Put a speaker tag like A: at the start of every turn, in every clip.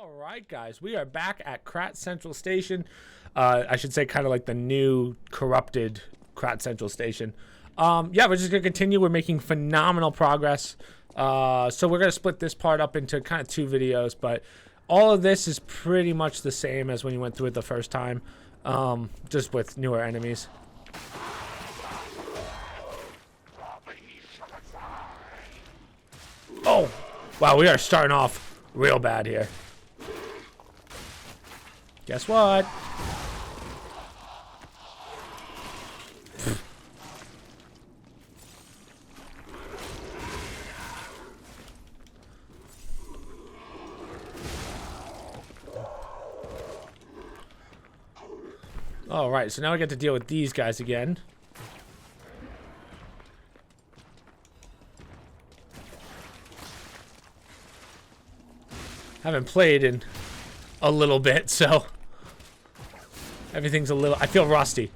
A: All right, guys, we are back at Krat Central Station. I should say kind of like the new corrupted Krat Central Station. Yeah, we're just going to continue. We're making phenomenal progress. So we're going to split this part up into kind of 2 videos, but all of this is pretty much the same as when you went through it the first time, just with newer enemies. Oh, wow, we are starting off real bad here. Guess what? All right, so now we get to deal with these guys again. Haven't played in a little bit, so everything's a little... I feel rusty.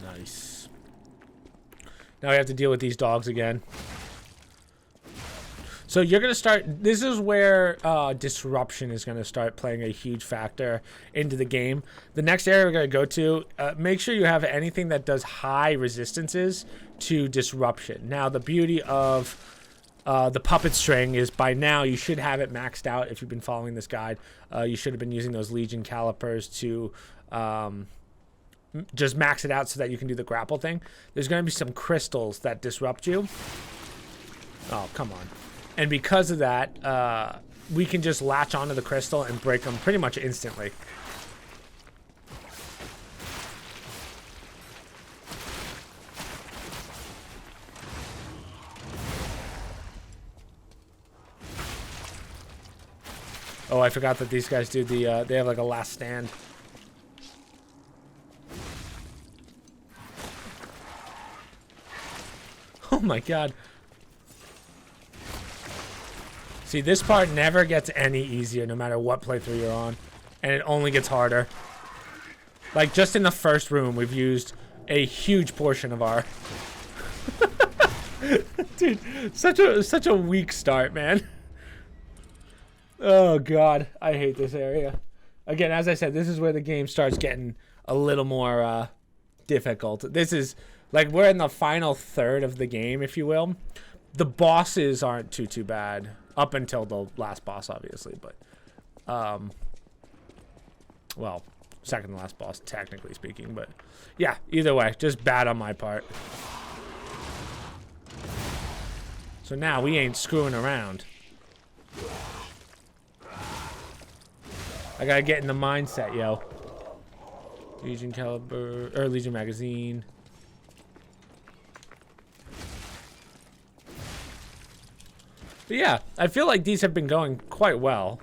A: Nice. Now we have to deal with these dogs again. So you're going to start, this is where disruption is going to start playing a huge factor into the game. The next area we're going to go to, make sure you have anything that does high resistances to disruption. Now the beauty of the puppet string is by now you should have it maxed out if you've been following this guide. You should have been using those Legion calipers to just max it out so that you can do the grapple thing. There's going to be some crystals that disrupt you. Oh, come on. And because of that, we can just latch onto the crystal and break them pretty much instantly. Oh, I forgot that these guys do the, they have like a last stand. Oh my god. See, this part never gets any easier no matter what playthrough you're on. And it only gets harder. Like, just in the first room, we've used a huge portion of our... Dude, such a weak start, man. Oh, God. I hate this area. Again, as I said, this is where the game starts getting a little more difficult. This is... Like, we're in the final third of the game, if you will. The bosses aren't too bad. Up until the last boss, obviously, but, well, second to last boss, technically speaking, but, yeah, either way, just bad on my part. So now we ain't screwing around. I gotta get in the mindset, yo. Legion caliber, or Legion magazine. But yeah, I feel like these have been going quite well.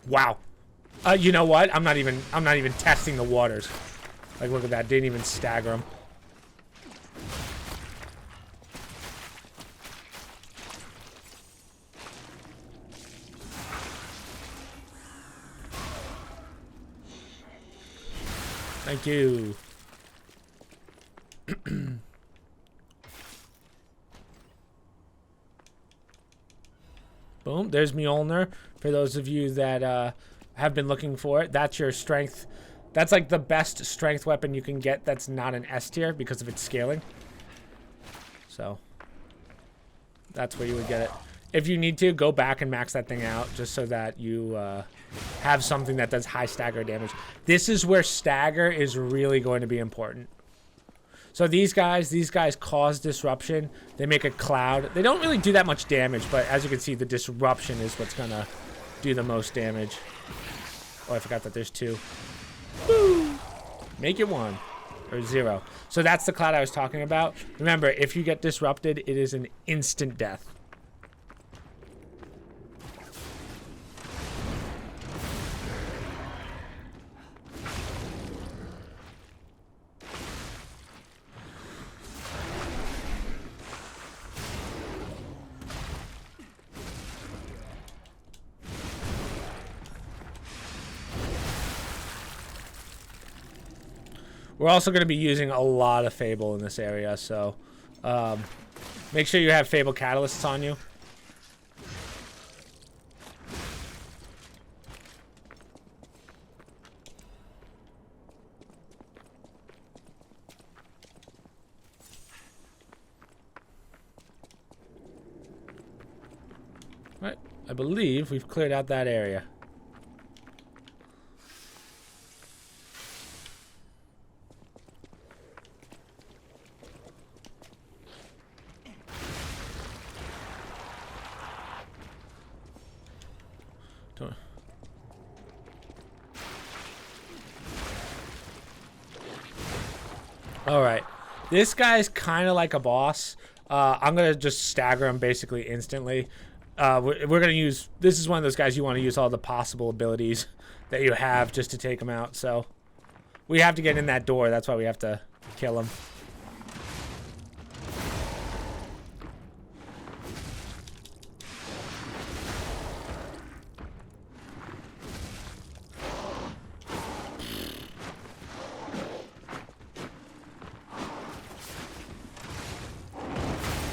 A: Wow. You know what? I'm not even testing the waters. Like, look at that. Didn't even stagger them. Thank you. Boom, there's Mjolnir. For those of you that have been looking for it, that's your strength. That's like the best strength weapon you can get that's not an S tier because of its scaling. So, that's where you would get it. If you need to, go back and max that thing out just so that you have something that does high stagger damage. This is where stagger is really going to be important. So these guys cause disruption. They make a cloud. They don't really do that much damage, but as you can see, the disruption is what's gonna do the most damage. Oh, I forgot that there's 2. Woo! Make it 1 or 0. So that's the cloud I was talking about. Remember, if you get disrupted, it is an instant death. We're also going to be using a lot of Fable in this area, so make sure you have Fable catalysts on you. Right, I believe we've cleared out that area. Alright, this guy's kind of like a boss. I'm going to just stagger him basically instantly. We're going to use, this is one of those guys you want to use all the possible abilities that you have just to take him out. So we have to get in that door, that's why we have to kill him.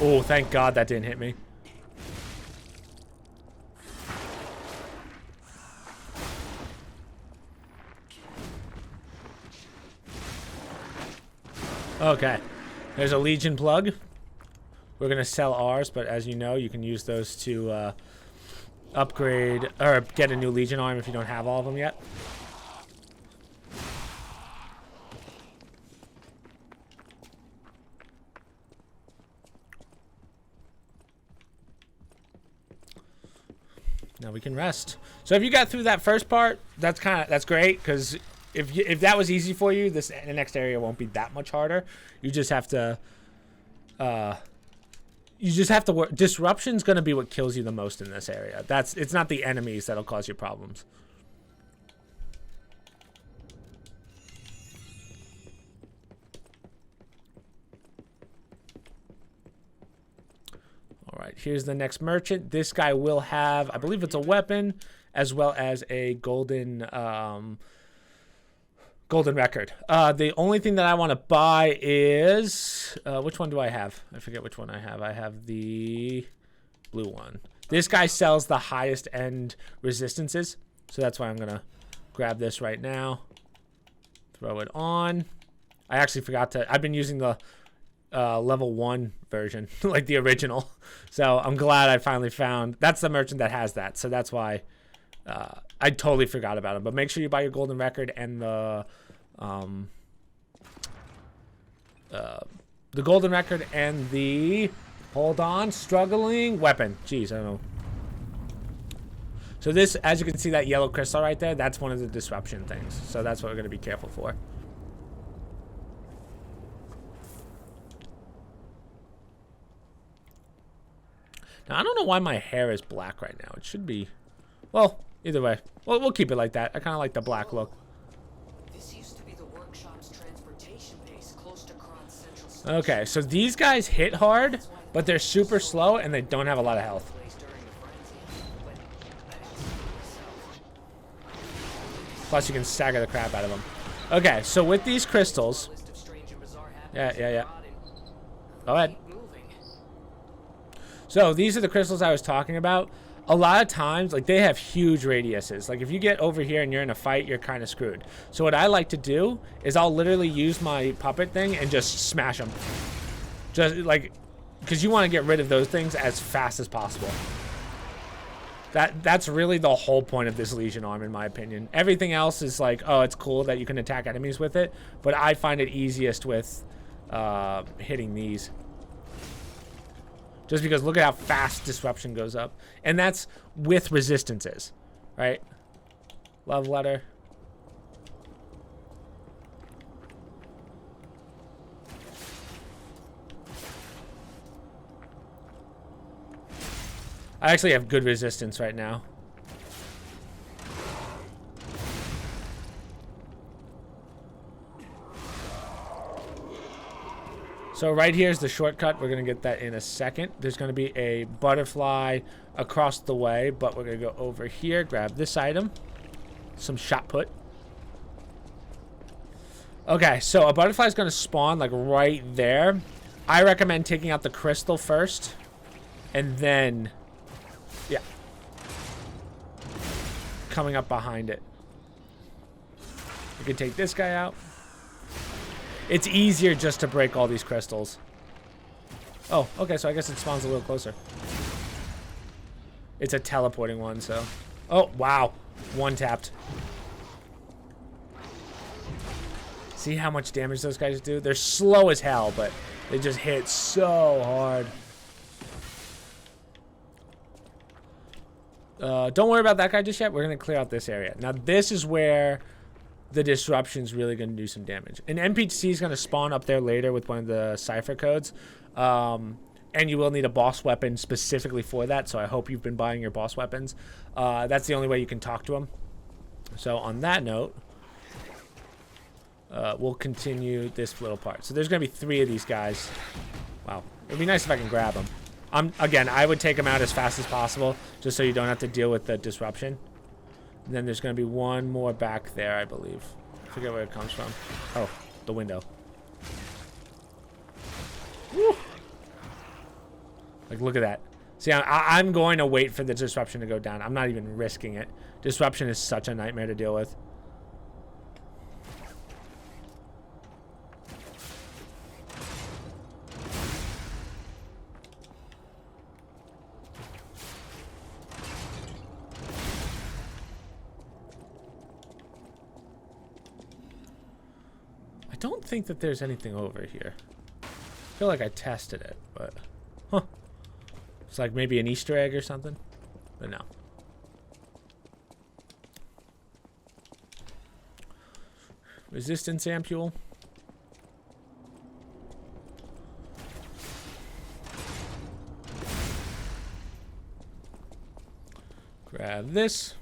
A: Oh, thank God that didn't hit me. Okay. There's a Legion plug. We're going to sell ours, but as you know, you can use those to upgrade or get a new Legion arm if you don't have all of them yet. Now we can rest. So if you got through that first part, that's great, because if that was easy for you, the next area won't be that much harder. You just have to work. Disruption's going to be what kills you the most in this area. It's not the enemies that'll cause you problems. Alright, here's the next merchant. This guy will have, I believe it's a weapon, as well as a golden record. The only thing that I want to buy is, which one do I have? I forget which one I have. I have the blue one. This guy sells the highest end resistances, so that's why I'm going to grab this right now. Throw it on. I actually forgot to, I've been using the level 1 version, like the original. So I'm glad I finally found, that's the merchant that has that. So that's why I totally forgot about him. But make sure you buy your golden record and the golden record and the, hold on, struggling weapon. Jeez, I don't know. So this, as you can see, that yellow crystal right there, that's one of the disruption things. So that's what we're going to be careful for. Now, I don't know why my hair is black right now. It should be, well, either way. Well, we'll keep it like that. I kind of like the black look.
B: This used to be the workshop's transportation base close to Krat's central station.
A: Okay, so these guys hit hard, but they're super slow and they don't have a lot of health. Plus, you can stagger the crap out of them. Okay, so with these crystals, yeah. Go ahead. So these are the crystals I was talking about. A lot of times, like, they have huge radiuses. Like, if you get over here and you're in a fight, you're kind of screwed. So what I like to do is I'll literally use my puppet thing and just smash them. Just, like, because you want to get rid of those things as fast as possible. That's really the whole point of this Legion arm, in my opinion. Everything else is like, oh, it's cool that you can attack enemies with it, but I find it easiest with hitting these. Just because look at how fast disruption goes up. And that's with resistances, right? Love letter. I actually have good resistance right now. So right here is the shortcut. We're going to get that in a second. There's going to be a butterfly across the way, but we're going to go over here, grab this item, some shot put. Okay, so a butterfly is going to spawn like right there. I recommend taking out the crystal first. And then, yeah. Coming up behind it. You can take this guy out. It's easier just to break all these crystals. Oh, okay, so I guess it spawns a little closer. It's a teleporting one, so. Oh, wow. One tapped. See how much damage those guys do? They're slow as hell, but they just hit so hard. Don't worry about that guy just yet. We're going to clear out this area. Now, this is where the disruption's really going to do some damage. An NPC is going to spawn up there later with one of the cipher codes. And you will need a boss weapon specifically for that, so I hope you've been buying your boss weapons. That's the only way you can talk to him. So on that note, we'll continue this little part. So there's going to be 3 of these guys. Wow. It would be nice if I can grab them. Again, I would take them out as fast as possible, just so you don't have to deal with the disruption. And then there's going to be one more back there, I believe. I forget where it comes from. Oh, the window. Woo! Like, look at that. See, I'm going to wait for the disruption to go down. I'm not even risking it. Disruption is such a nightmare to deal with. I don't think that there's anything over here. I feel like I tested it, but... Huh. It's like maybe an Easter egg or something. But no. Resistance ampule. Grab this.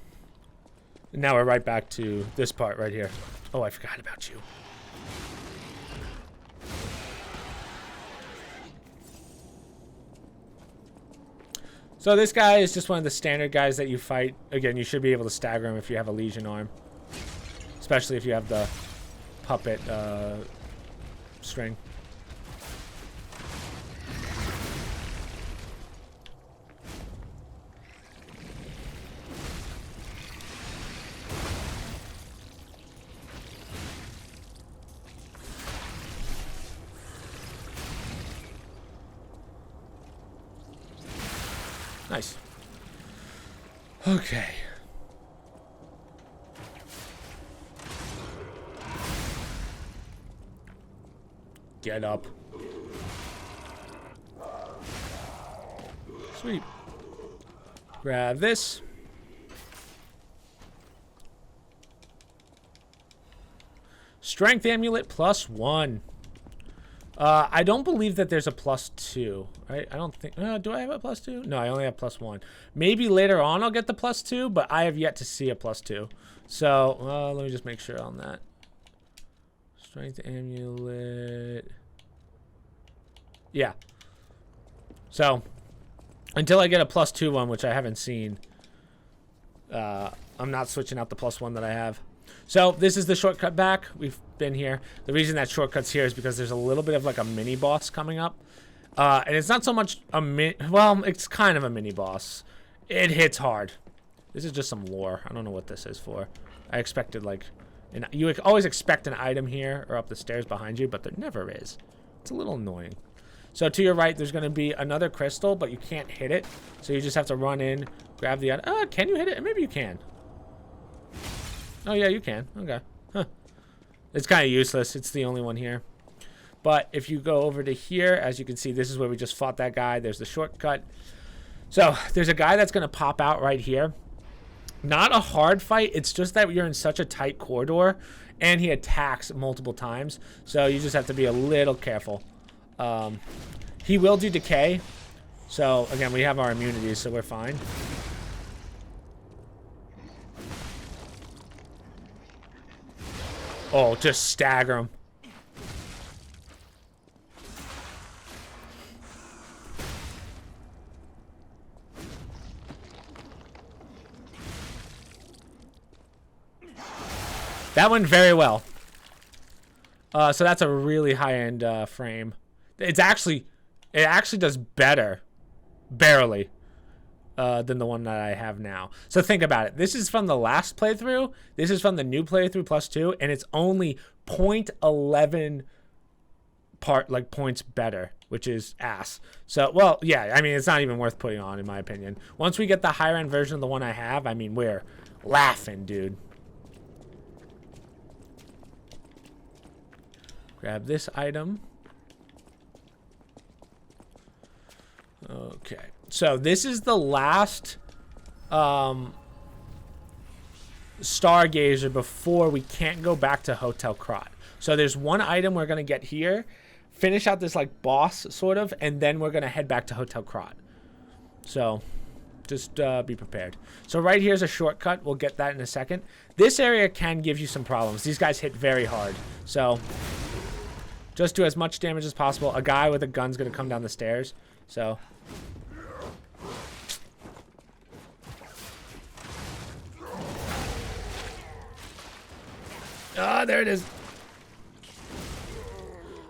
A: And now we're right back to this part right here. Oh, I forgot about you. So this guy is just one of the standard guys that you fight. Again, you should be able to stagger him if you have a Legion arm. Especially if you have the puppet string. Nice. Okay. Get up. Sweet. Grab this. Strength amulet +1. I don't believe that there's a +2, right? I don't think... do I have a +2? No, I only have +1. Maybe later on I'll get the +2, but I have yet to see a +2. So, let me just make sure on that. Strength amulet... Yeah. So, until I get a +2 one, which I haven't seen, I'm not switching out the +1 that I have. So this is the shortcut back. We've been here. The reason that shortcut's here is because there's a little bit of like a mini boss coming up. And it's not so much a well, it's kind of a mini boss. It hits hard. This is just some lore. I don't know what this is for. I expected like, you always expect an item here or up the stairs behind you, but there never is. It's a little annoying. So to your right, there's going to be another crystal, but you can't hit it. So you just have to run in, grab the item. Can you hit it? Maybe you can. Oh, yeah, you can. Okay. Huh. It's kind of useless. It's the only one here. But if you go over to here, as you can see, this is where we just fought that guy. There's the shortcut. So there's a guy that's going to pop out right here. Not a hard fight. It's just that you're in such a tight corridor, and he attacks multiple times. So you just have to be a little careful. He will do decay. So, again, we have our immunities, so we're fine. Oh, just stagger him. That went very well. So that's a really high-end frame. It actually does better, barely, than the one that I have now. So think about it. This is from the last playthrough. This is from the new playthrough +2, and it's only 0.11 points better, which is ass. So, well, yeah, I mean, it's not even worth putting on, in my opinion. Once we get the higher end version of the one I have, I mean, we're laughing, dude. Grab this item. Okay, so this is the last stargazer before we can't go back to Hotel Krat. So there's one item we're gonna get here, finish out this like boss sort of, and then we're gonna head back to Hotel Krat. So just be prepared. So right here's a shortcut. We'll get that in a second. This area can give you some problems. These guys hit very hard. So just do as much damage as possible. A guy with a gun's gonna come down the stairs. So there it is.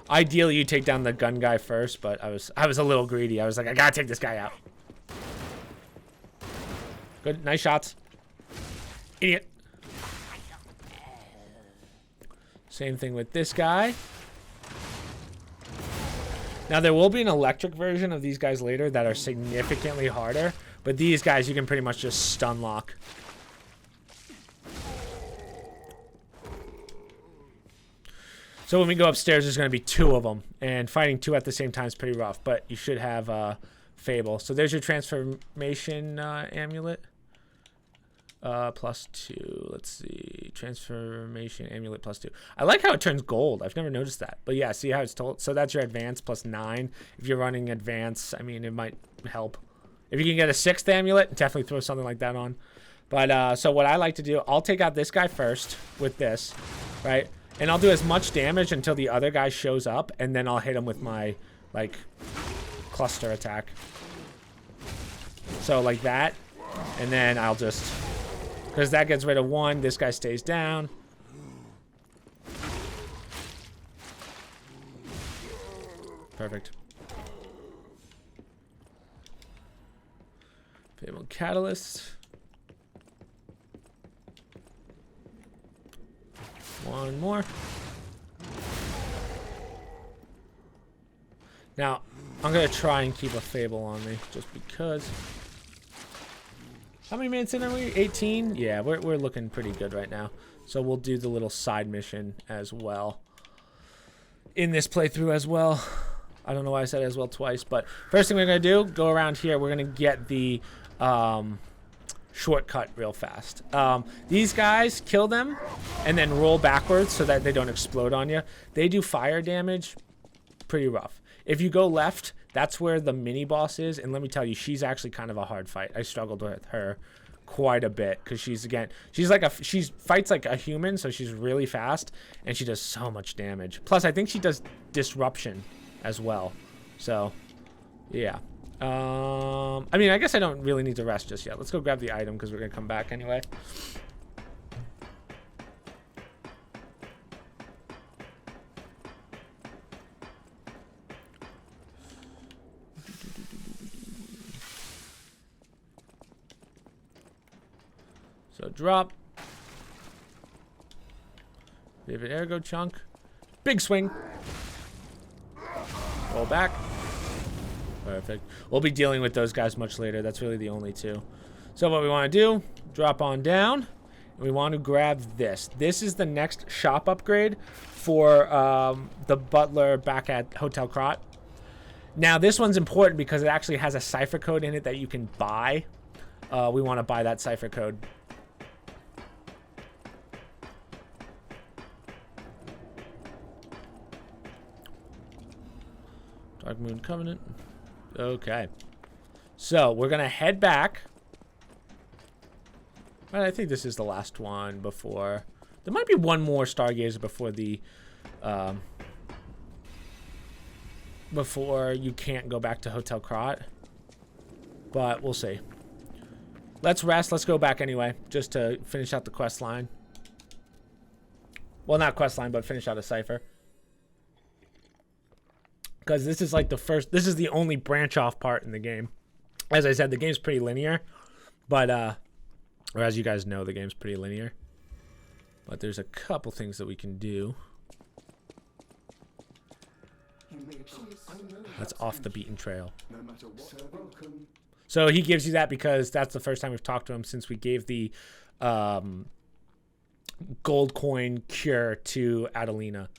A: Ideally, you take down the gun guy first, but I was a little greedy. I was like, I gotta take this guy out. Good, nice shots. Idiot. Same thing with this guy. Now, there will be an electric version of these guys later that are significantly harder, but these guys you can pretty much just stun lock. So when we go upstairs, there's going to be 2 of them, and fighting 2 at the same time is pretty rough, but you should have Fable. So there's your transformation amulet. +2. Let's see. Transformation amulet +2. I like how it turns gold. I've never noticed that. But yeah, see how it's told? So that's your advance +9. If you're running advance, I mean, it might help. If you can get a 6th amulet, definitely throw something like that on. But so what I like to do, I'll take out this guy first with this, right? And I'll do as much damage until the other guy shows up, and then I'll hit him with my, like, cluster attack. So like that, and then I'll just... Because that gets rid of 1, this guy stays down. Perfect. Fable Catalyst. 1 more. Now, I'm going to try and keep a Fable on me, just because. How many minutes in are we? 18? Yeah, we're looking pretty good right now. So we'll do the little side mission as well. In this playthrough as well. I don't know why I said as well twice, but first thing we're going to do, go around here. We're going to get the shortcut real fast. These guys, kill them and then roll backwards so that they don't explode on you. They do fire damage, pretty rough. If you go left, that's where the mini boss is, and let me tell you, she's actually kind of a hard fight. I struggled with her quite a bit because she fights like a human, so she's really fast and she does so much damage. Plus, I think she does disruption as well. So, yeah. I mean, I guess I don't really need to rest just yet. Let's go grab the item because we're gonna come back anyway. So drop. Vivid Ergo chunk. Big swing. Roll back. Perfect. We'll be dealing with those guys much later. That's really the only 2. So what we want to do, drop on down. And we want to grab this. This is the next shop upgrade for the butler back at Hotel Krat. Now this one's important because it actually has a cipher code in it that you can buy. We want to buy that cipher code. Dark Moon Covenant. Okay. So, we're going to head back. Well, I think this is the last one before... There might be one more Stargazer before the... before you can't go back to Hotel Krat. But we'll see. Let's rest. Let's go back anyway. Just to finish out the quest line. Well, not quest line, but finish out a cipher. because this is like this is the only branch off part in the game. As I said, the game's pretty linear, but or as you guys know, the game's pretty linear. But there's a couple things that we can do. That's off the beaten trail. So he gives you that because that's the first time we've talked to him since we gave the gold coin cure to Adelina.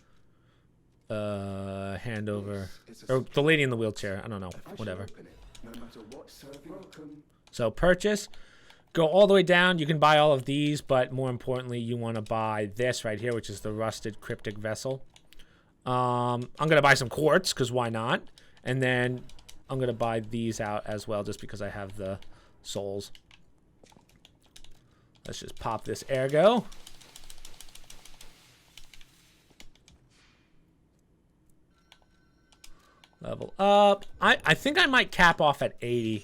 A: Hand over, or the lady in the wheelchair. I don't know, whatever. So purchase, go all the way down. You can buy all of these, but more importantly, you want to buy this right here, which is the rusted cryptic vessel. I'm gonna buy some quartz because why not? And then I'm gonna buy these out as well, just because I have the souls. Let's just pop this ergo. Level up. I think I might cap off at 80.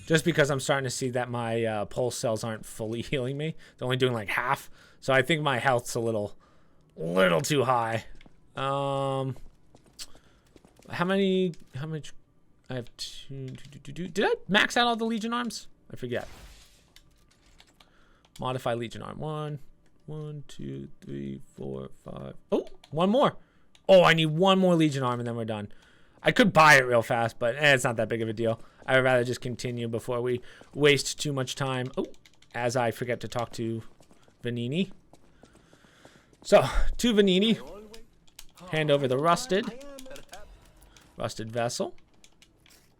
A: Just because I'm starting to see that my pulse cells aren't fully healing me. They're only doing like half. So I think my health's a little too high. How much? I have two. Did I max out all the Legion arms? I forget. Modify Legion arm. 1, 2, 3, 4, 5. Oh, one more. Oh, I need one more Legion arm and then we're done. I could buy it real fast, but it's not that big of a deal. I would rather just continue before we waste too much time. Oh, as I forget to talk to Vanini. So, to Vanini. Hand over the rusted vessel.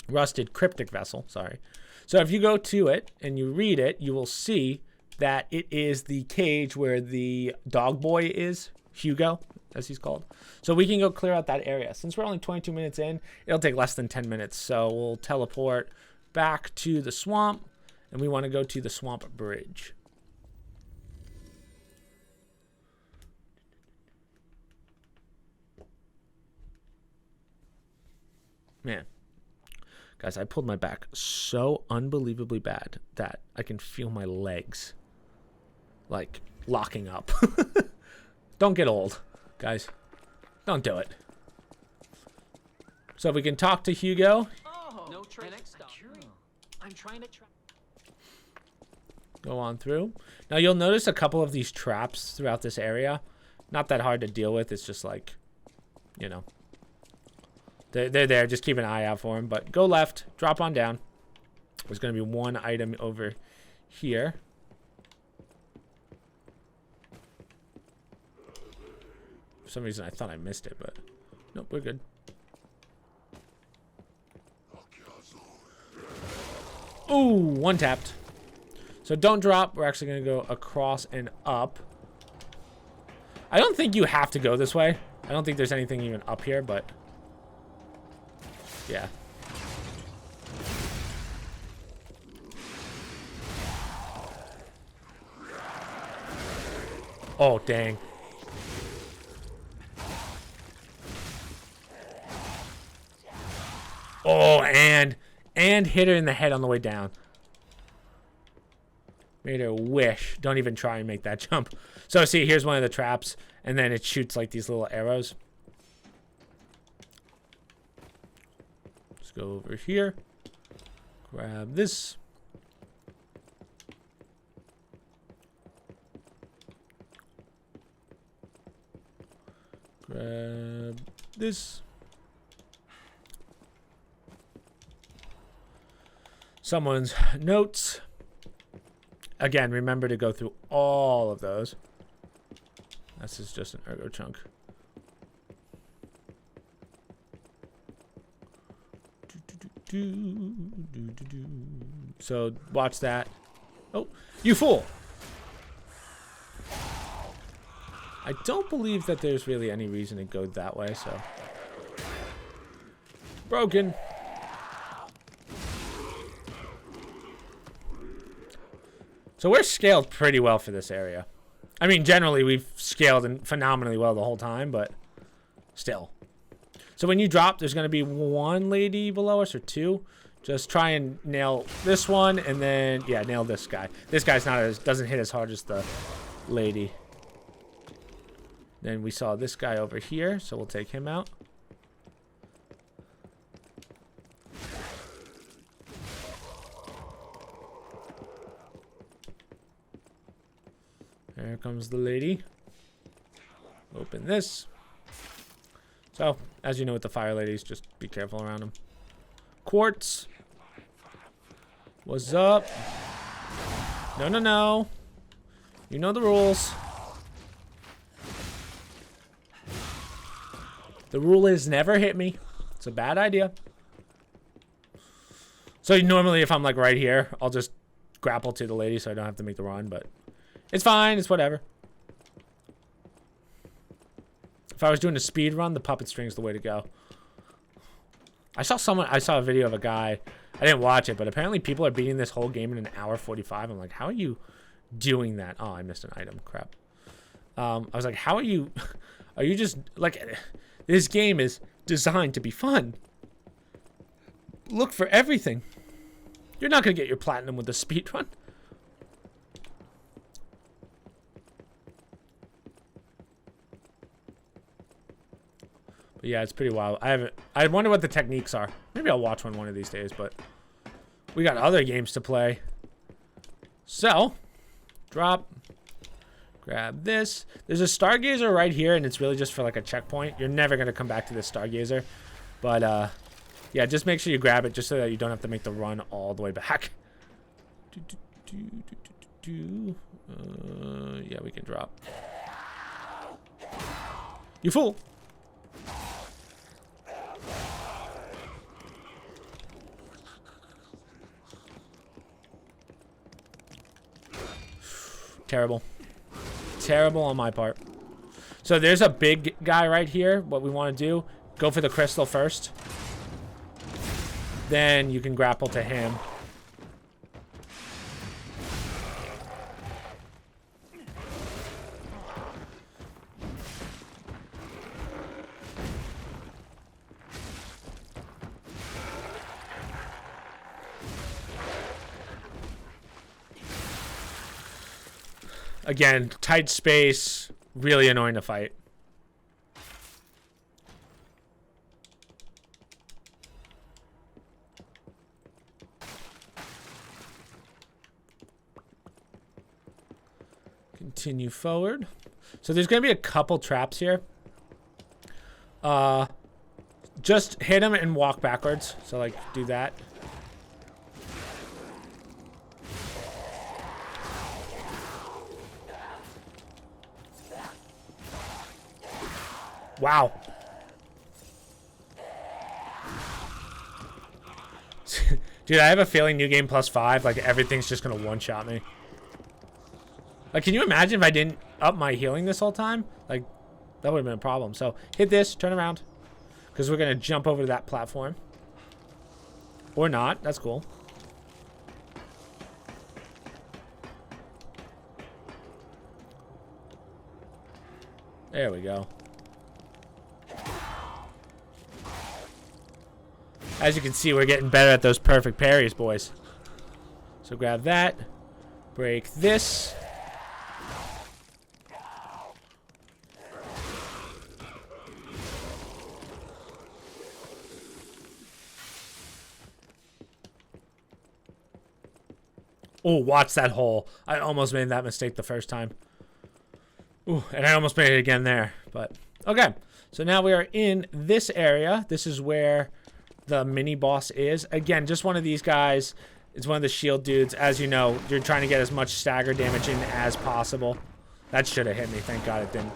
A: Rusted cryptic vessel, sorry. So if you go to it and you read it, you will see that it is the cage where the dog boy is, Hugo, as he's called. So we can go clear out that area. Since we're only 22 minutes in, it'll take less than 10 minutes. So we'll teleport back to the swamp, and we want to go to the swamp bridge. Man, guys, I pulled my back so unbelievably bad that I can feel my legs like locking up. Don't get old, guys. Don't do it. So if we can talk to Hugo.
C: Oh, no I'm trying to
A: Go on through. Now you'll notice a couple of these traps throughout this area. Not that hard to deal with. It's just like, you know. They're there. Just keep an eye out for them. But go left. Drop on down. There's going to be one item over here. For some reason, I thought I missed it, but nope, we're good. Ooh, one tapped. So don't drop. We're actually going to go across and up. I don't think you have to go this way. I don't think there's anything even up here, but yeah. Oh, dang. Oh, and hit her in the head on the way down. Made her wish. Don't even try and make that jump. So see, here's one of the traps, and then it shoots like these little arrows. Let's go over here. Grab this. Grab this. Someone's notes. Again, remember to go through all of those. This is just an ergo chunk. So watch that. Oh, you fool! I don't believe that there's really any reason to go that way, so. Broken. So we're scaled pretty well for this area. I mean, generally we've scaled phenomenally well the whole time, but still. So when you drop, there's going to be one lady below us or two. Just try and nail this one, and then, yeah, nail this guy. This guy's doesn't hit as hard as the lady. Then we saw this guy over here, so we'll take him out. There comes the lady. Open this. So, as you know with the fire ladies, just be careful around them. Quartz. What's up? No, no, no. You know the rules. The rule is never hit me. It's a bad idea. So normally if I'm like right here, I'll just grapple to the lady so I don't have to make the run, but it's fine. It's whatever. If I was doing a speed run, the puppet string's the way to go. I saw a video of a guy. I didn't watch it, but apparently people are beating this whole game in an hour 45. I'm like, how are you doing that? Oh, I missed an item. Crap. I was like, how are you? Are you just like? This game is designed to be fun. Look for everything. You're not gonna get your platinum with a speed run. But yeah, it's pretty wild. I wonder what the techniques are. Maybe I'll watch one of these days, but we got other games to play. So, drop. Grab this. There's a stargazer right here, and it's really just for like a checkpoint. You're never going to come back to this stargazer. But, yeah, just make sure you grab it just so that you don't have to make the run all the way back. Yeah, we can drop. You fool! Terrible. Terrible on my part. So there's a big guy right here. What we want to do, go for the crystal first. Then you can grapple to him. Again, tight space, really annoying to fight. Continue forward. So there's going to be a couple traps here. Just hit them and walk backwards. So like do that. Wow. Dude, I have a feeling New Game Plus 5, like, everything's just gonna one-shot me. Like, can you imagine if I didn't up my healing this whole time? Like, that would have been a problem. So, hit this, turn around. Because we're gonna jump over to that platform. Or not, that's cool. There we go. As you can see, we're getting better at those perfect parries, boys. So grab that. Break this. Oh, watch that hole. I almost made that mistake the first time. Ooh, and I almost made it again there. But, okay. So now we are in this area. This is where the mini boss is. Again, just one of these guys. It's one of the shield dudes. As you know, you're trying to get as much stagger damage in as possible. That should have hit me. Thank God it didn't.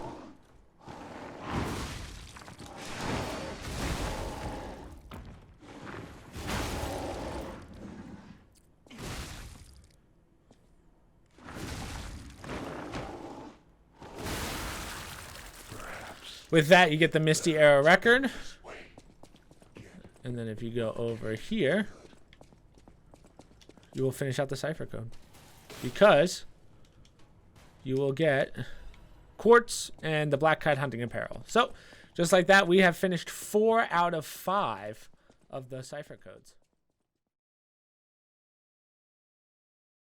A: With that, you get the Misty Arrow record. And then if you go over here, you will finish out the cipher code. Because you will get quartz and the black kite hunting apparel. So, just like that, we have finished 4 out of 5 of the cipher codes.